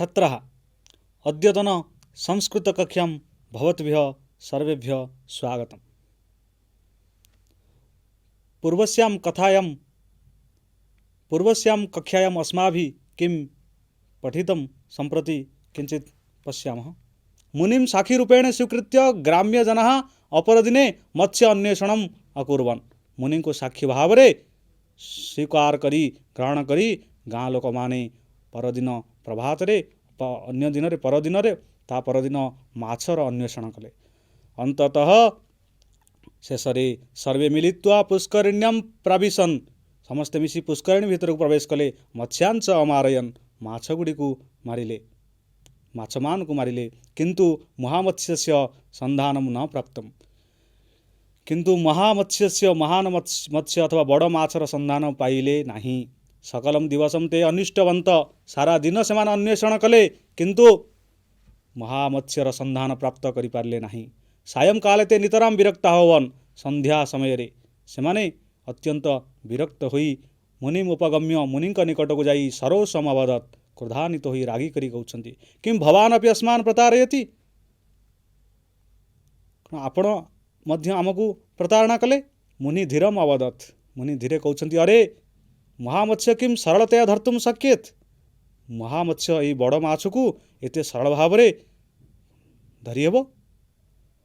छात्राः अद्यतन संस्कृत कक्षां भवद्भ्यः सर्वेभ्यः स्वागतम्। पूर्वस्यां कक्षायाम् अस्माभिः किं पठितं सम्प्रति किञ्चित् पश्यामः। मुनिं साखीरूपेण स्वीकृत्य ग्राम्यजनाः अपरदिने मत्स्य अन्वेषणम् अकुर्वन्। मुनि को साक्षी भाव में स्वीकार करी ग्रहण करी गाँ लोक माने परदिन प्रभात रे अन्य दिन रे परदिन रे ता परदिन माछर अन्वेषण कले। अंततः शेषरे सर्वे मिलित्वा पुष्करिण्यां प्रविशन्। समस्ते मिसी पुष्करिणी भितर प्रवेश कले। मत्स्यांच अमारयन् माछगुड़ी को मारिले, माछमान को मारिले, किंतु महामत्स्यस्य सन्धानं न प्राप्तम्। किंतु महामत्स्यस्य महान मत्स्य अथवा बड़ माछर सन्धान पाइले नाही। सकलम दिवसम ते अनिष्टवंत। सारा दिन से अन्वेषण कले किंतु महामत्स्यर सन्धान प्राप्त करि पारले नाही। सायं काले ते नितराम विरक्ता होवन। संध्या समय रे सेमाने अत्यंत विरक्त होई मुनिम उपगम्य मुनिंक निकट को जाई सरोसम अवदत्। क्रोधान्वित होई रागी करी कहउछन्ति, किं भवान् अपि अस्मान् प्रतारयति? आपण मध्य आमको प्रतारणा कले? मुनि धीरम अवदत्। मुनि धीरे कहउछन्ति, अरे महामत्स्य किं सरलतया धर्तुं शक्येत? महामत्स्य यही बड़ माछ को एते सरल भाव में धरी हेब?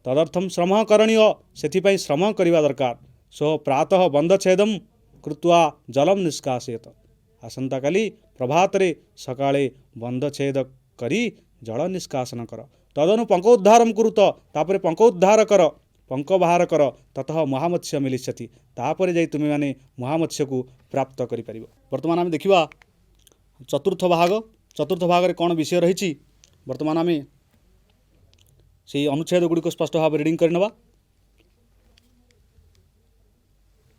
तदर्थम श्रम करणीय। सेथिपाई श्रम करिवा दरकार। सो प्रातः बंधछेदम कृत्वा जलम निष्कासयेत। आसंता काली प्रभात रे सकाळे बंधछेद करी जल निष्कासन कर। तदनु पंकोद्धारम कुरुत। तापरे पंकोद्धार कर, पंक बाहर कर। ततः महामत्स्य मिलिष्यति। तापरे जाई तुमे माने महामत्स्य को प्राप्त करि परिबो। वर्तमान आमे देखिबा चतुर्थ भाग। चतुर्थ भाग रे कोन विषय रहिछि वर्तमान आमे से अनुच्छेद गुडी को स्पष्ट भाव रीडिंग करनबा।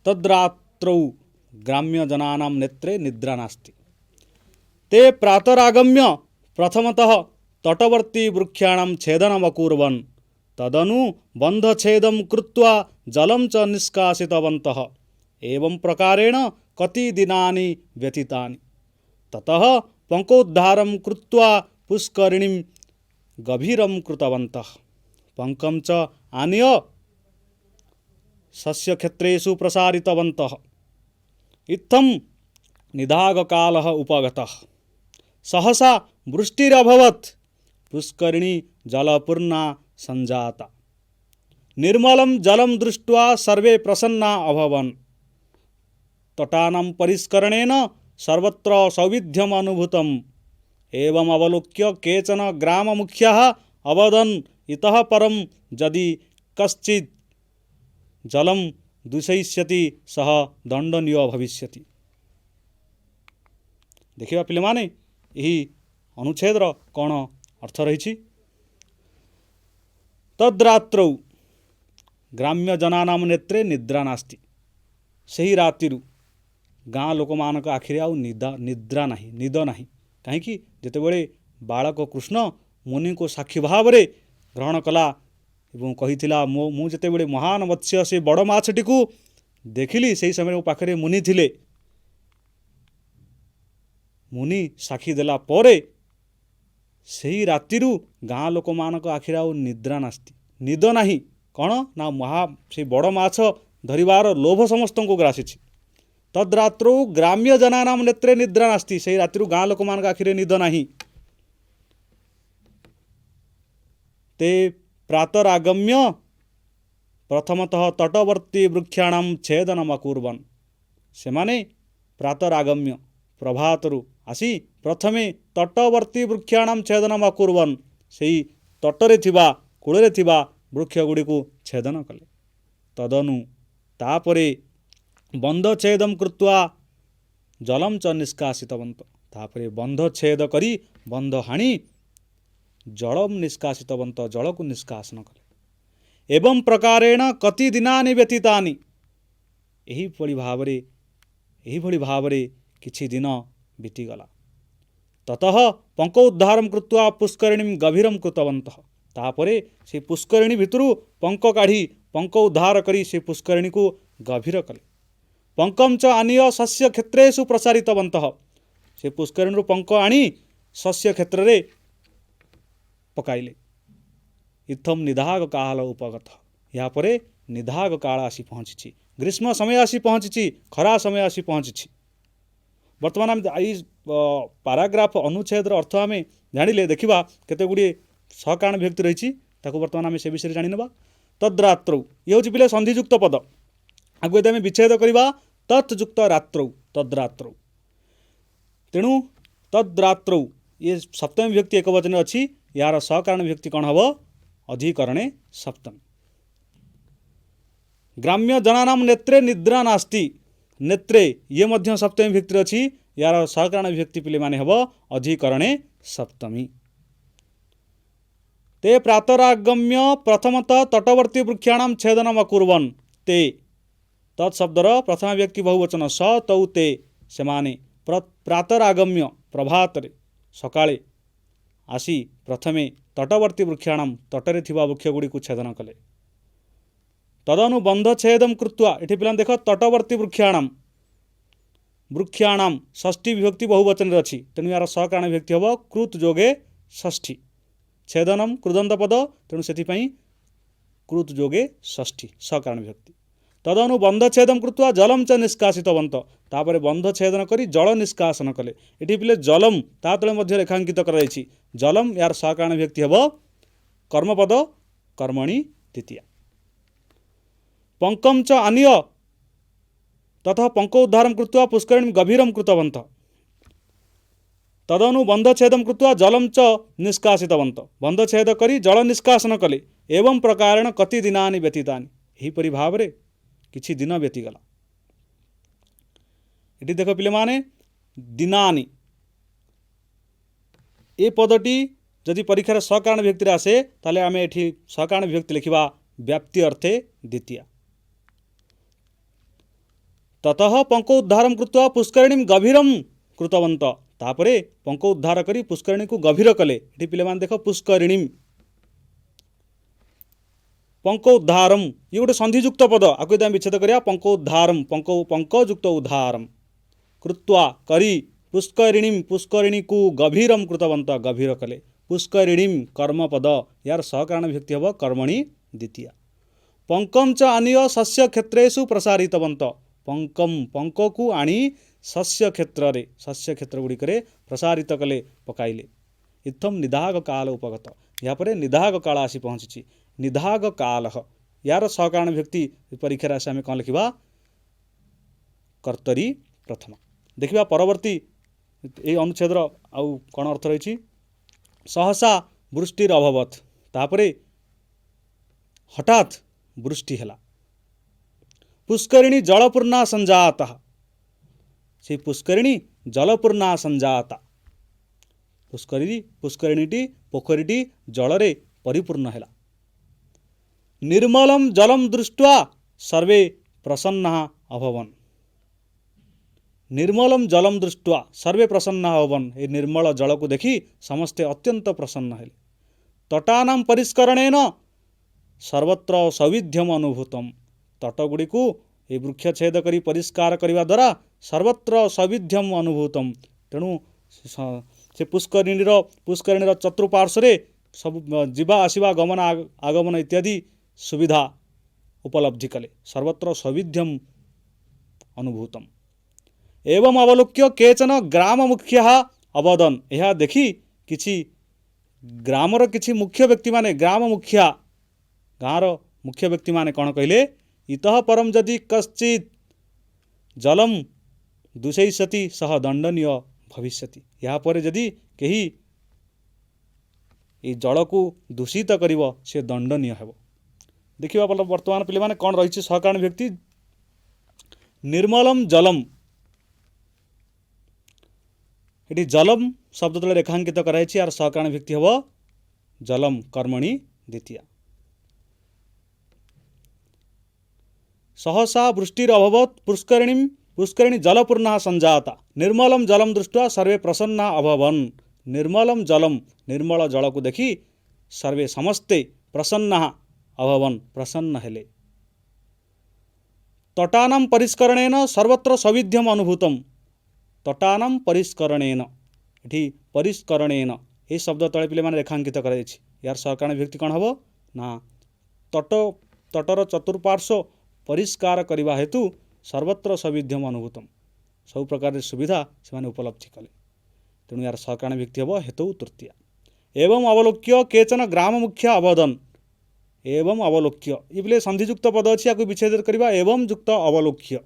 तद्रात्रौ ग्राम्य जनानां नेत्रे निद्रा नास्ति। ते प्रातरागम्य प्रथमतः तटवर्ती वृक्षाणां छेदनम् अकुर्वन्। तदनु बन्धछेदं कृत्वा जलं च निष्कासितवन्तः। एवं प्रकारेण कति दिनानि व्यतीतानि। ततः पंकोद्धारं कृत्वा पुष्करिणीं गभीरं कृतवन्तः। पंकं च आनीय सस्यक्षेत्रेषु प्रसारितवन्तः। इत्थं निदाघकालः उपगतः। सहसा वृष्टिरभवत्। पुष्करिणी जलपूर्णा संजाता। निर्मलं जलं दृष्ट्वा सर्वे प्रसन्ना अभवन्। तटानां परिष्करणेन सर्वत्र सौविध्यम् अनुभूतम्। एवं अवलोक्य केचन ग्राममुख्याः अवदन्, इतः परं यदि कश्चित् जलं दूषयिष्यति सः दंडनीय भविष्यति। देखिबा पिले माने यही अनुच्छेदर कौन अर्थ रही। तद्रात्रौ ग्राम्य जनानां नेत्रे निद्रा नास्ति। सही रातिरु गाँ लोक मानक आखिरे आउ निद्रा नाही, निद नाही। कहीं जितेबले बालक कृष्ण मुनि को साक्षी भाव में ग्रहण कला एवं कहिथिला मु जितेबले महान मत्स्य से बड़ माछटी को देखिली से समय मो पाखरे मुनि थिले। मुनि साक्षी देला परे सही रातिरु गाँ लोक मानक आखिरे आउ निद्रा नास्ति, निद नाही। कौन ना से बड़ माछ धरिबार लोभ समस्त को ग्रासी। तद्रात्रौ ग्राम्य जनानां नेत्रे निद्रा नास्ति। सही रातिरु गाँ लोक मानक आखिरे निद नाही। ते प्रातरागम्य प्रथमतः तटवर्ती वृक्षाणां छेदनम् अकुर्वन्। सेमाने प्रातरागम्य प्रभातरु आसी प्रथमे तटवर्ती वृक्षाणां छेदनम् अकुर्वन्। सेही तटरे थिबा कूଳରେ थिबा वृक्ष गुडी को छेदन कले। तदनु तापरे बंधछेदं कृत्वा जलं च निष्कासितवन्त। तापरे बंधछेद करी बंध हाणी जलम निष्कासितवन्त, जल को निष्कासन कले। एवं प्रकारेण कति दिनानि व्यतीतानि। यही भाव रे किछि दिन बीतीगला। ततः पंकोद्धारं कृत्वा पुष्करिणीं गभीरं कृतवन्तः। तापरे से पुष्करिणी भितरु पंक काढ़ी पंक उद्धार करी से पुष्करिणी को गभीर कले। पंकम च आनीय सस्य क्षेत्रेषु प्रसारितवन्तः। से पुष्करिणी पंक आनी शस्य क्षेत्र रे पकाइले। इत्थम निदाघ काल उपगत। यहाँ पर निदाघ काल आसी पहुँची। ग्रीष्म समय आसी पहुँची, खरा समय आसी पहुँची। बर्तमान आम पाराग्राफ अनुच्छेद अर्थ आम जानिले देखिबा केते गुडी सकारण विभक्ति रही। बर्तमान आम से विषय जानिनेबा। तद्रात्रौ ये हूँ पिले संधियुक्त पद। आगु यदि आम विच्छेद करवा तत्युक्त रात्रौ तद्रात्रौ। तेणु तद्रात्रौ ये सप्तमी विभक्ति एक वचन अच्छी। यार सकारण विभक्ति कौन हम? अधिकरणे सप्तमी। ग्राम्य जनानाम नेत्रे निद्रा नास्ति। नेत्रे ये मध्य सप्तमी विभक्ति अच्छी। यार सकारण विभक्ति पिले माने हम अधिकरणे सप्तमी। ते प्रातरागम्य प्रथमतः तटवर्ती वृक्षाणाम छेदनम अकुर्वन्। ते तत्शब्दर प्रथम व्यक्ति बहुवचन स तौ ते सेमाने प्रातरागम्य प्रभात सकाळे आसी प्रथमे तटवर्ती वृक्षाणाम तटरे थिबा वृक्ष गुडी को छेदन कले। तदनु बंध छेदम कृत्वा एठी पिलान देख तटवर्ती वृक्षाणाम वृक्षाणाम षष्ठी विभक्ति बहुवचन रछि। तेणु यार सकारण विभक्ति हम कृत जोगे षष्ठी। छेदनम कृदंत पद तेणु से कृत जोगे षष्ठी सकारण विभक्ति। तदनु बंध छेदम कृत्वा जलम च निष्कासितवंत। तापर बंध छेदन करी जल निष्कासन कले। एठी पिले जलम ता तले मध्य रेखांकित कराइछि। जलम यार सकारण विभक्ति हम कर्मपद कर्मणि तृतीया। पंकम च आनीय तथा पंकोद्धारम कृत्वा पुष्करिणीं गभीरम कृतवंत। तदनु बंध छेदम कृत्वा जलम च निष्कासितवंत। बंध छेद करी जल निष्कासन कले। एवं प्रकारेण कति दिनानि व्यतीतानि। एहीपरि भावरे किछि दिन व्यतीगला। एटी देख पिले माने दिनानि ए पदटी जदि परीक्षार सकारण विभक्ति आसे ताले आमे एठी सकारण विभक्ति लिखिबा व्याप्ति अर्थे द्वितीया। ततः पंकोद्धारम कृत्वा पुष्करिणीं गभीरम कृतवंत। तापरे पंको उद्धार करी पुष्करिणी को गभीर कले। एठी पिले माने देख पुष्करिणीं पंकोद्धारम ये गोटे संधियुक्त पद। आकु यदि विच्छेद करिया पंकोद्धारम पंकयुक्त उद्धारम कृत्वा करी पुष्करिणीं पुष्करिणी को गभीरम कृतवंत गभीर कले। पुष्करिणीं कर्मपद यार सहकारण विभक्ति हम कर्मणि द्वितीया। पंकम च आनीय शस्य क्षेत्रेषु प्रसारितवंत। पंकम पंक को आनी शस्य क्षेत्र गुड़िकरे प्रसारित कले पकाइले। इत्थम निदाघ काल उपगत। यहाँ पर निदाघ काल आसी पहुँची। निदाघ काल यार सहकारण विभक्ति परीक्षा आसे आम कौन लिखा कर्तरी प्रथमा। देखिबा परवर्ती ए अनुच्छेद आउ कौन अर्थ रही। सहसा वृष्टिर अभवत। तापरे हठात वृष्टि है। पुष्करिणी जलपूर्णा संजाता। से पुष्करिणी जलपूर्णा संजाता। पुष्करिणी पोखरीटी जलरे परिपूर्ण है। निर्मलम जलम दृष्ट्वा सर्वे प्रसन्ना अभवन्। निर्मलम जलम दृष्ट्वा सर्वे प्रसन्ना अभवन्। ए निर्मल जल को देखी समस्ते अत्यंत प्रसन्न हेले। तटानां परिष्करणेन सर्वत्र सौविध्यम अनुभूतम। तटगुड़ी को ये वृक्ष छेद करी परिष्कार करने द्वारा सर्वत्र सौविध्यम अनुभूतम। तेणु से पुष्करिणीर चतुर्पार्श्वे सब जीवा आसवा गमन आगमन इत्यादि सुविधा उपलब्धि कले। सर्वत्र सौविध्यम अनुभूतम। एवं अवलोक्य केचन ग्राम मुख्या अवदन। यह देखी किछि ग्रामर किछि मुख्य व्यक्ति माने ग्राम मुखिया गाँर मुख्य व्यक्ति माने कौन कहले। इतः परम जदि कश्चित जलम दूषयति सह दंडनीय भविष्यति। यहाँ पर जदि कहीं ये जल को दूषित करिवो से दंडनीय हेबो। देखिबा वर्तमान पिले माने कौन रही सहकारण व्यक्ति। निर्मलम जलम ये जलम शब्द तले रेखांकित कराई यार सहकारण व्यक्ति हम जलम कर्मणि द्वितीया। सहसा वृष्टिर अभवत पुष्करिणी जलपूर्णा संजाता। निर्मलम जलम दृष्ट्वा सर्वे प्रसन्ना अभवन्। निर्मलम जलम निर्मल जल को देखी सर्वे समस्ते प्रसन्ना अभवन् प्रसन्न हेले। तटानां परिष्करणेन सर्वत्र सौविध्यम अनुभूतम। तटानां परिष्करणेन ଏଠି ପରିଷ୍କरणେନ ଏହି ଶବ୍ଦ ତଳେ ପିଲାମାନେ ରେଖାଙ୍କିତ କରାଯାଇଛି। यार सहकरण विभक्ति कौन हम ना तट तटर चतुर्पार्श्व परिष्कार करने हेतु सर्वत्र सौविध्यम अनुभूतम सब प्रकार सुविधा से उपलब्धि कले तेणु यार सहकरण विभक्ति हम हेतु तृतीया। एवं अवलोक्य केचन ग्राम मुख्य अवदन एवं अवलोक्य ये संधिजुक्त पद अच्छी या विच्छेद करवा एवं युक्त अवलोक्य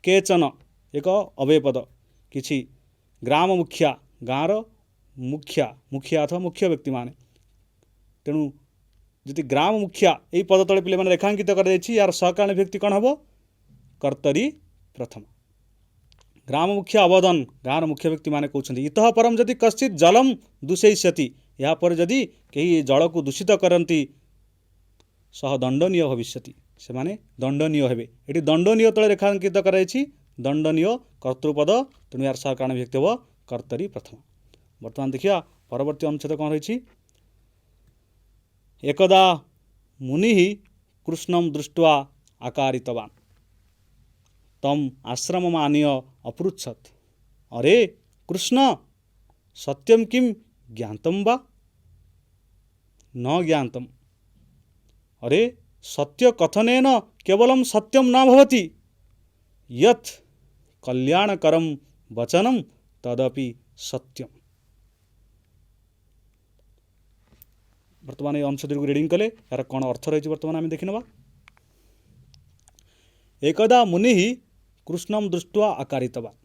केचन एक अव्यय पद किछि ग्राम मुखिया गाँवर मुखिया मुखिया अथवा मुख्य व्यक्ति माने तेणु जी ग्राम मुखिया यही पद तले पे रेखांकित कर यार सहकरण विभक्ति कौन हम कर्तरी प्रथम। ग्राम मुखिया अवदन गाँव मुख्य व्यक्ति माने कहते इतः परम जदि कश्चित जलम दूषयिष्यति यापर जदि कहीं जल को दूषित करती सह दंडनीय भविष्यति से माने दंडनीय हेबे ये दंडनीय तले रेखांकित कर दंडनीय कर्तृपद तेणु यार सहकरण विभक्ति हम कर्तरी प्रथम। बर्तमान देखिए परवर्ती अनुच्छेद कौन रही एकदा मुनि कृष्णं दृष्ट्वा आकारितवान् तम आश्रम आनीय अपृच्छत् अरे कृष्ण सत्यम किं ज्ञातम वा न ज्ञातम अरे सत्य कथनेन केवलं सत्यम न भवति यत् कल्याणकरं वचनं तदपि सत्यम। वर्तमान ये अंश दीर्घ रीडिंग कले यार कौन अर्थ रही बर्तमान आम देखी ना। एकदा मुनि कृष्णं दृष्ट्वा आकारितवान्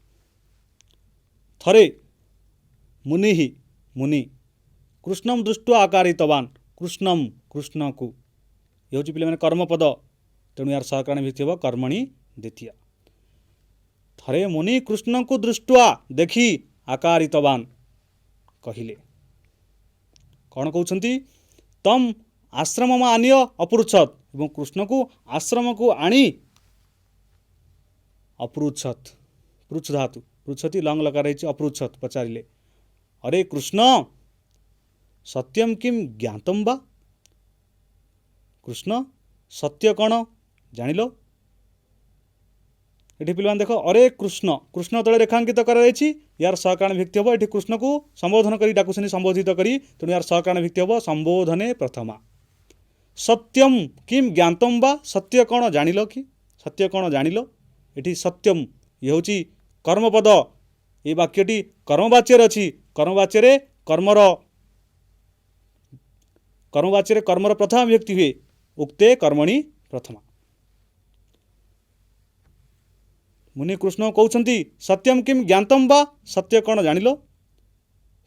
थरे मुनि मुनि कृष्णं दृष्ट्वा आकारितवान् कृष्णं कृष्ण को ये हूँ पे कर्मपद तेणु यार सहकरण विभक्ति हम कर्मणि द्वितीय। थरे मुनि कृष्ण को दृष्ट्वा देखी आकारितवान् कहिले कौन कहते तम आश्रम में आनीय अपृच्छत एवं कृष्ण को आश्रम को आनी अपृच्छत पृच्छ धातु पृच्छति लंग लगा रही अपृच्छत पचारे अरे कृष्ण सत्यम किम ज्ञातम बा कृष्ण सत्य कौन जानिल ये पे देख अरे कृष्ण कृष्ण तले रेखांकित कर यार सहकरण विभक्ति हम ये कृष्ण को संबोधन कर डाकुनी संबोधित करी तेणु यार सहकरण विभक्ति हम संबोधने प्रथमा। सत्यम किम ज्ञातम बा सत्य कौन जानिल कि सत्य कौन जानिल ये सत्यम ये हूँ कर्मपद ये वाक्यटी कर्मवाच्य अच्छी कर्मवाच्य कर्मर प्रथमा विभक्ति हुए उक्ते कर्मणि प्रथमा। मुनि कृष्ण कहते सत्यम किम ज्ञातम बा सत्य कौन जानिल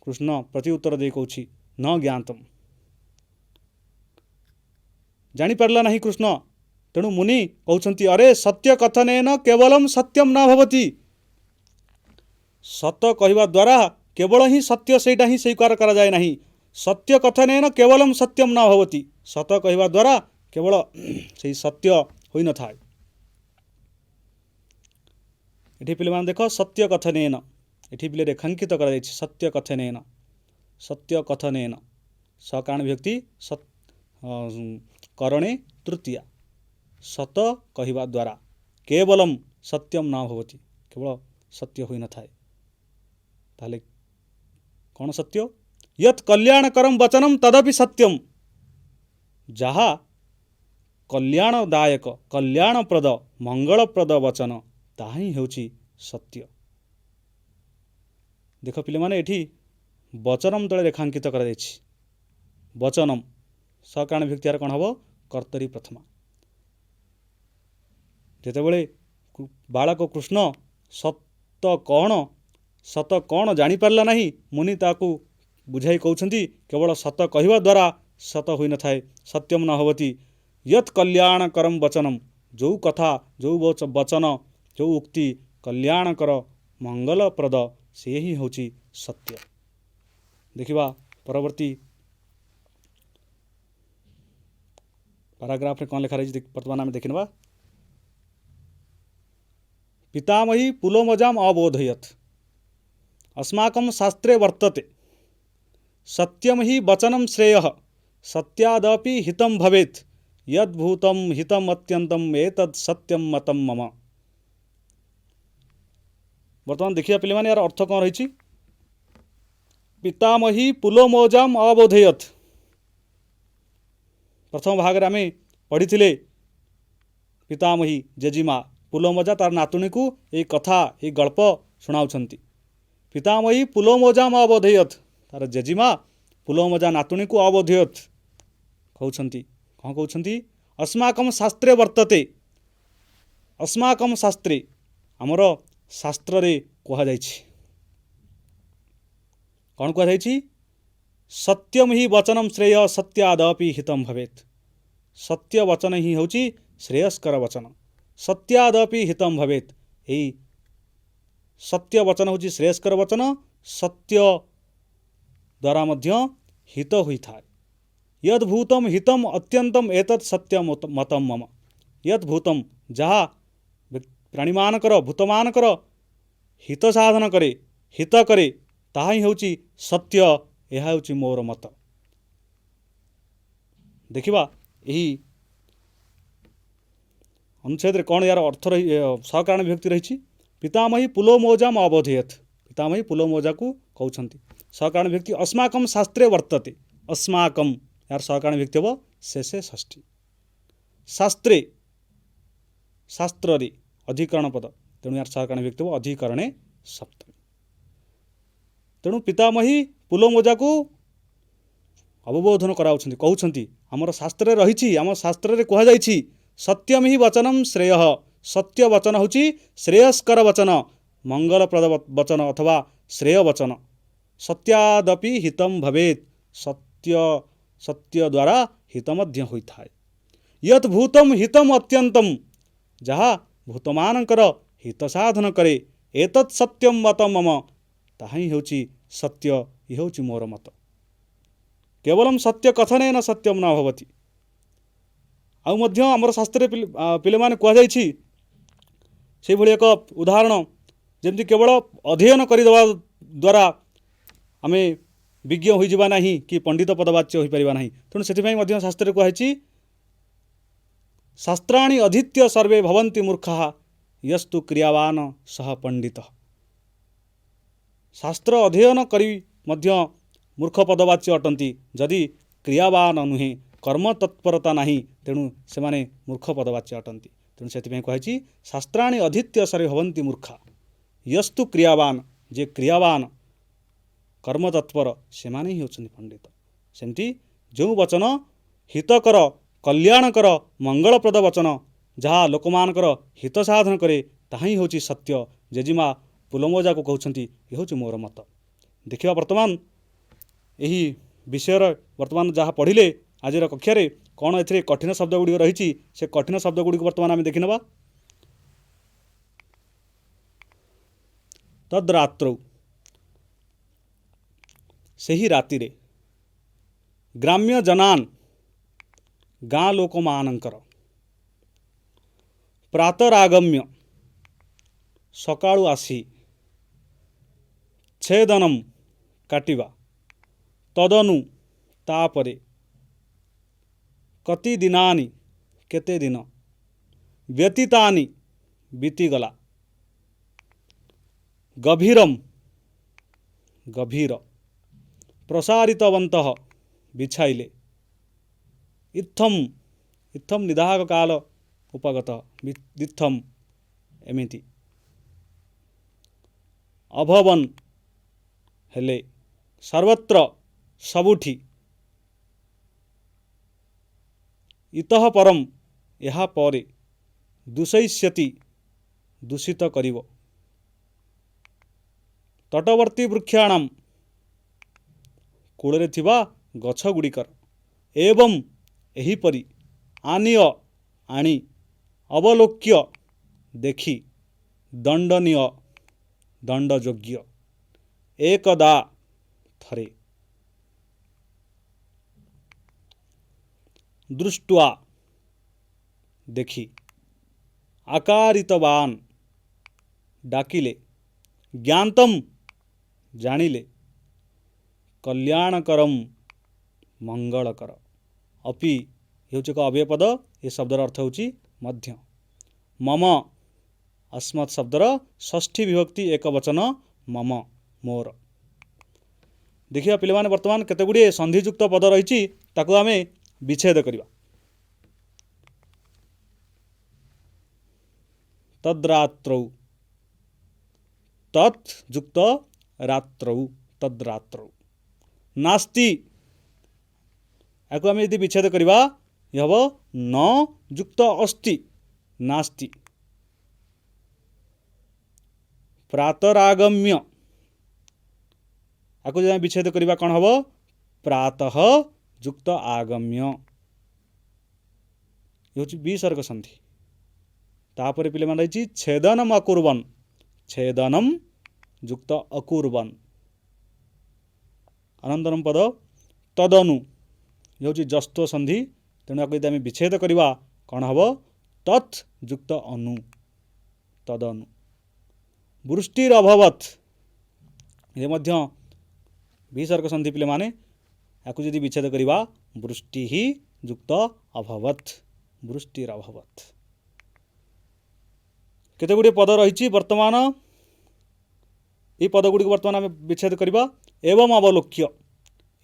कृष्ण प्रति उत्तर दे कहूँ न ज्ञातम जानीपारा नहीं कृष्ण तेणु मुनि कहते अरे सत्य कथनेन केवलम सत्यम न भवति सत कहवा द्वारा केवल ही सत्य सेटा ही स्वीकार करा जाए नहीं सत्य कथनेन केवलम सत्यम न भवति सत कहवा द्वारा केवल से सत्य हो न था। ये पे देख सत्य कथनेन ये पे रेखांकित कर सत्य कथनेन सहकरण विभक्ति करणे तृतीया सत कहवा द्वारा केवलम सत्यम न भवति केवल सत्य हो न थाए ताले कौन सत्य यत् कल्याणकरम वचनम तदपि सत्यम जहा कल्याणदायक कल्याणप्रद मंगलप्रद वचन ताही हेउची सत्य। देख पिले माने एठी वचनम तले रेखांकित कर वचनम सहकरण विभक्ति कौन हम कर्तरी प्रथमा। जेतेबेले बालक कृष्ण सत कौन जानीपारा नहीं मुनि ताकू बुझाई कहते केवल सत कहवा द्वारा सत हो न थाए सत्यम न होती यत् कल्याणकरम वचनम जो कथा जो वचन जो उक्ति कल्याणकर मंगलप्रद से ही हूँ सत्य। देखिबा परवर्ती पैराग्राफ में कौन लिखा रही वर्तमान आम देखा पितामही पुलोमजाम अबोधयत् अस्माकं शास्त्रे वर्तते सत्यम ही वचनम श्रेयः सत्यादपि हितं भवेत् यद्भूतं हितम अत्यंतम एतद् सत्यम मतम मम। वर्तमान देखिए पे यार अर्थ कौन रही पितामही पुलोमोजाम अबोधयत। प्रथम भाग में आम पढ़ी पितामही जेजीमा पुलोमोजा तार नातुणी को ये कथा ये गल्प शुणाउछंती। पितामही पुलोमोजाम अबोधयत, तार जेजीमा पुलोमोजा नातुणी को अबोधयत कहउछंती। कौन कहउछंती? अस्माकं शास्त्रे वर्तते, अस्माकं शास्त्रे आमर शास्त्र रे कहा जाइछि। कौन कहा जाइछि? सत्यम ही वचनम श्रेय सत्यादपि हितम भवेत। सत्य वचन ही होछि श्रेयस्कर वचन, सत्यादपि हितम भवेत। यही सत्य वचन होछि श्रेयस्कर वचन, सत्य द्वारा मध्य हित हुई था। यद भूतम हितम अत्यंतम एतत् सत्यम मतम मम। यद भूतम जहा प्राणीमानकर भूतमानकर हित साधन करे, हित करे, ताहा ही होछि सत्य। यह होछि मोर मत। देखिबा यही अनुच्छेद कौन यार अर्थ रही सहकारण विभक्ति रही। पितामही पुलोमोजाम अबोधयत, पितामही पुलोमोजा को कहउछंती। सहकारण विभक्ति अस्माकं शास्त्रे वर्तते, अस्माकं यार सहकारण विभक्ति हम शेषे षष्ठी। शास्त्रे शास्त्र रे अधिकरण पद, तेणु यार सहकारण विभक्ति हम अधिकरणे सप्तमी। तेणु पितामही पुलोमोजा को अवबोधन कराउछंती, कहउछंती हमर शास्त्र रही, आम शास्त्र कह जाइछि सत्यम ही वचनम श्रेय। सत्य वचन होछि श्रेयस्कर वचन, मंगलप्रद वचन अथवा श्रेय वचन। सत्यादपि हितम भवेत, सत्य सत्य द्वारा हित मध्य होइथाय। यत भूतम हितम अत्यंतम, जहा भूतमानकर हित साधन करे, एतत् सत्यम मतम मम, ताहा ही होछि सत्य, यह होछि मोर मत। केवलम सत्य कथनेन सत्यम न भवति। आउ मध्य आमर शास्त्र पिले माने कह जाइछि से भली एक उदाहरण, जेमति केवल अध्ययन करदेवा द्वारा आमे विज्ञ हो जावा नहीं कि पंडित पदवाच्य हो पारिबा नहीं। तेणु से मध्य शास्त्र कहुछि शास्त्राणि अधीत्य सर्वे भवन्ति मूर्खाः यस्तु क्रियावान सह पंडित। शास्त्र अध्ययन करी मध्य मूर्ख पदवाच्य अटंती, जदि क्रियावान नुहे, कर्म तत्परता नहीं, तेणु से माने मूर्ख पदवाच्य अटंती। तेणु से कहुछि शास्त्राणि अधीत्य सर्वे भवन्ति मूर्खा यस्तु क्रियावान, जे क्रियावान कर्म तत्पर से माने ही होछन्ति पंडित। सेमती जो वचन हितकर कल्याणकर मंगलप्रद वचन, जहाँ लोकमानकर हित साधन करे, ताहा ही होछि सत्य। जेजीमा पुलोमोजा को कहउछन्ति ये होछि मोर मत। देखिबा वर्तमान यही विषय वर्तमान जहाँ पढ़िले आज कक्षा कौन ए कठिन शब्द गुड़िक रही, से कठिन शब्द गुड़िक वर्तमान आम देखिनवा। तद्रात्रौ, सही राति रे, ग्राम्य जनान गाँ लोक मानकर प्रातरागम्य सकाळु आसी छेदनम काटिबा, तदनु तापरे कति दिनानि केते दिन व्यतीतानि बीतीगला, गभीरम गभीर प्रसारितवन्तः बिछाइले, इत्थम इत्थम निदाघ काल उपगत दित्थम एमिति अभवन हेले सर्वत्र सबुठी, इतः परम यहाँ परे दूषयिष्यति दूषित करिव, तटवर्ती वृक्षाणाम कूଳରେ थिबा गछ गुड़िकर, एवं एहिपरि आनीय आनी अवलोक्य देखि दंडनीय दंडयोग्य एकदा थरे दृष्ट्वा देखि आकारितवान डाकिले, ज्ञातम जानिले, कल्याणकरम मंगलकर। अपि हेउछि एक अव्ययपद, ये शब्दर अर्थ होछि मध्य। मम अस्मत् शब्दर षष्ठी विभक्ति एक वचन मम मोर। देखिए पिले वर्तमान केते गुड़िए संधियुक्त पद रही ताकू आम विच्छेद करवा। तद्रात्रौ, तत् जुक्त रात्रौ, तद्रात्रौ। नास्ति, याकू आम यदि विच्छेद करवा ये हम न जुक्त अस्ति, नास्ति। प्रातरागम्य, याकू जब विच्छेद करवा कौन हम प्रातः जुक्त आगम्य, ये हूँ विसर्ग संधि। तापर पिले रही छेदनम अकुर्वन्, छेदनम जुक्त अकुर्वन्। अनंतरम पद तदनु, ये हूँ जस्तो संधि। तेणु यदि आम विच्छेद करवा कौन हम तत् जुक्त अनु, तदनु। वृष्टिरभवत्, ये मध्य विसर्ग संधि पिले माने याकू यदि विच्छेद करवा वृष्टि ही जुक्त अभवत्, वृष्टिरभवत्। केते गुड़े पद रही वर्तमान ये पद गुड़ी वर्तमान आम विच्छेद करवा। एवं अवलोक्य,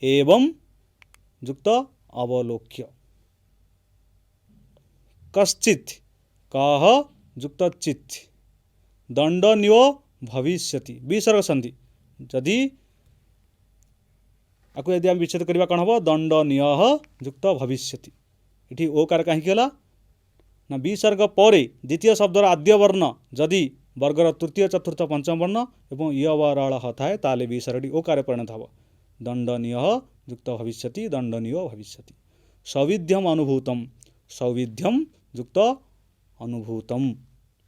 एवं जुक्त अवलोक्य। कश्चित्, कह जुक्त चित्। दंडनीयो भविष्यति, विसर्ग संधि। जदि आपको यदि आम विच्छेद करवा कौन हम दंडनीय जुक्त भविष्यति। इठी ओकार कहीं ना विसर्ग पर द्वितीय शब्दर आद्य वर्ण जदि वर्गर तृतीय चतुर्थ पंचम वर्ण एवं यवरल थाए ताले विसर्गटी ओकार परिणत हम। दंडनीय जुक्त भविष्यति, दंडनीय भविष्यति। सौविध्यम अनुभूतम, सौविध्यम जुक्त अनुभूतम,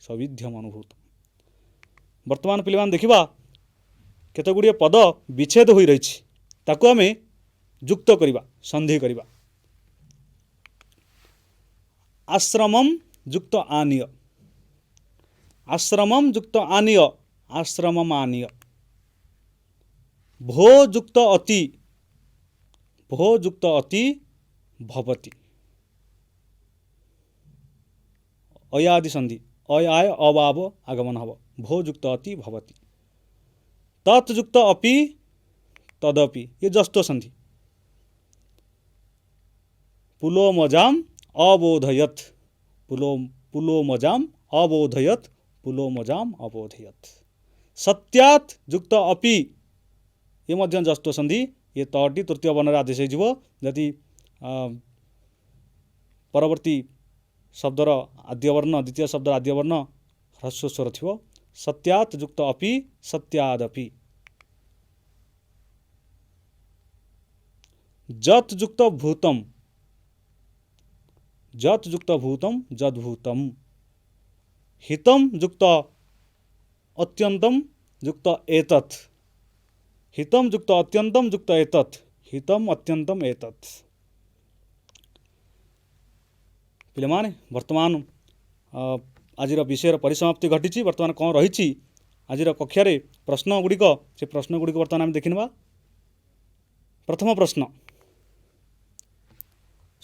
सौविध्यम अनुभूतम। वर्तमान पिले देखा केते गुड़िए पद विच्छेद हो रही ताकू आम जुक्त करवा, संधि करवा। आश्रमम जुक्त आनीय, आश्रमम जुक्त आनीय, आश्रमम आनीय। भो जुक्त अति, भो जुक्त अति भवति। अयादि संधि, अयाय अभाव आगमन हब, भो जुक्त अति भवति। तत् जुक्त अपि, तदपि, ये जस्तो संधि। पुलोमजाम अबोधयत्, पुलोमजाम अबोधयत्, पुलोमजाम अबोधयत्। सत्यात् जुक्त अपि, ये मध्य जस्तो संधि। ये तटी तृतीय वर्ण आदेश हो जदि परवर्ती शब्दर आद्यवर्ण द्वितीय शब्द आद्यवर्ण ह्रस्व स्वर थो। सत्यात् जुक्त अपि, सत्यादपि। जत जुक्त भूतम, जत जुक्त भूतम, जद्भूतम। हितम जुक्त अत्यंतम जुक्त एतत्, हितम जुक्त अत्यंतम जुक्त एतत्, हितम अत्यंतम एतत्। पिले माने वर्तमान आज विषय परिसमाप्ति घटी। वर्तमान कौन रही आज कक्षार प्रश्न गुड़िक, से प्रश्न गुड़िक वर्तमान आम देखा। प्रथम प्रश्न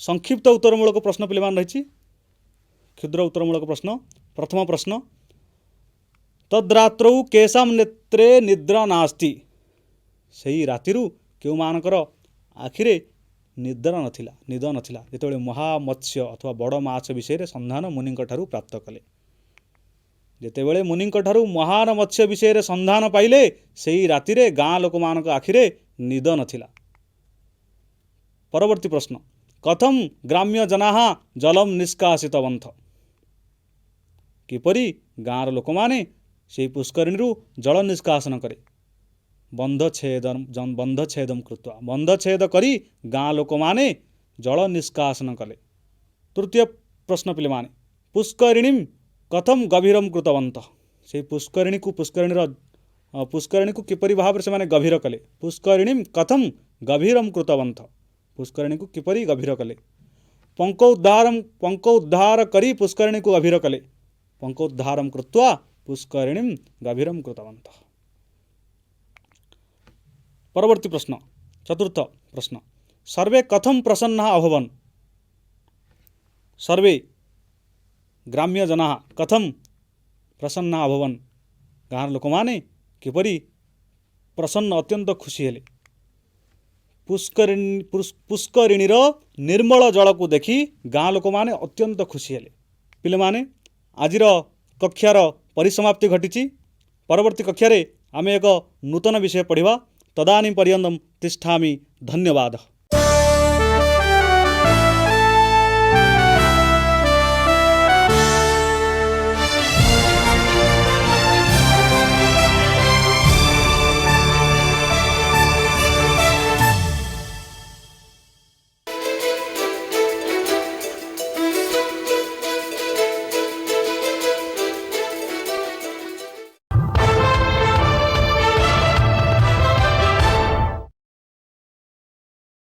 संक्षिप्त उत्तरमूलक प्रश्न पिले रही। क्षुद्र उत्तरमूलक प्रश्न। प्रथम प्रश्न तद्रात्रौ केशाम नेत्रे निद्रा नास्ति, सही रातिरु केउ मानकर आखिरे निद्रा नथिला, निद नथिला जेतेबेले महामत्स्य अथवा बड़ माछ विषय संधान मुनिंक ठारू प्राप्त कले। जेतेबेले मुनिंक ठारू महान मत्स्य विषय संधान पाइले सही रातिरे गाँ लोक मानक आखिरे निद नथिला। परवर्ती प्रश्न कथम ग्राम्य जनाः जलम निष्कासितवन्थ, किपरि गाँर लोक माने से पुष्करिणी जल निष्कासन करे। बंधछेदम कृत्वा, बंधछेद करी गाँ लोक माने जल निष्कासन कले। तृतीय प्रश्न पिले माने पुष्करिणी कथम गभीरम कृतवंत, से पुष्करिणी को किपरि भाव से माने गभीर कले। पुष्करिणी कथम गभीरम कृतवंत, पुष्करिणी को किपरि गभीर कले। पंकोद्धार करी पुष्करिणी को गभीर कले। पंकोद्धारम कृत्वा पुष्करिणी गभीरम कृतवंत। परवर्ती प्रश्न चतुर्थ प्रश्न सर्वे कथम प्रसन्ना अभवन्, सर्वे ग्राम्य जनाः कथम प्रसन्ना अभवन्, गाँर लोक माने किपरि प्रसन्न अत्यंत खुशी हेले। पुष्करिणीर निर्मल जल को देखी गाँ लोक मैंने अत्यंत खुशी हेले। पिले माने आजिर कक्षार परिसमाप्ति घटी। परवर्ती कक्षारे आमे एक नूतन विषय पढ़िबा। तदानीं पर्यन्तं तिष्ठामि। धन्यवाद।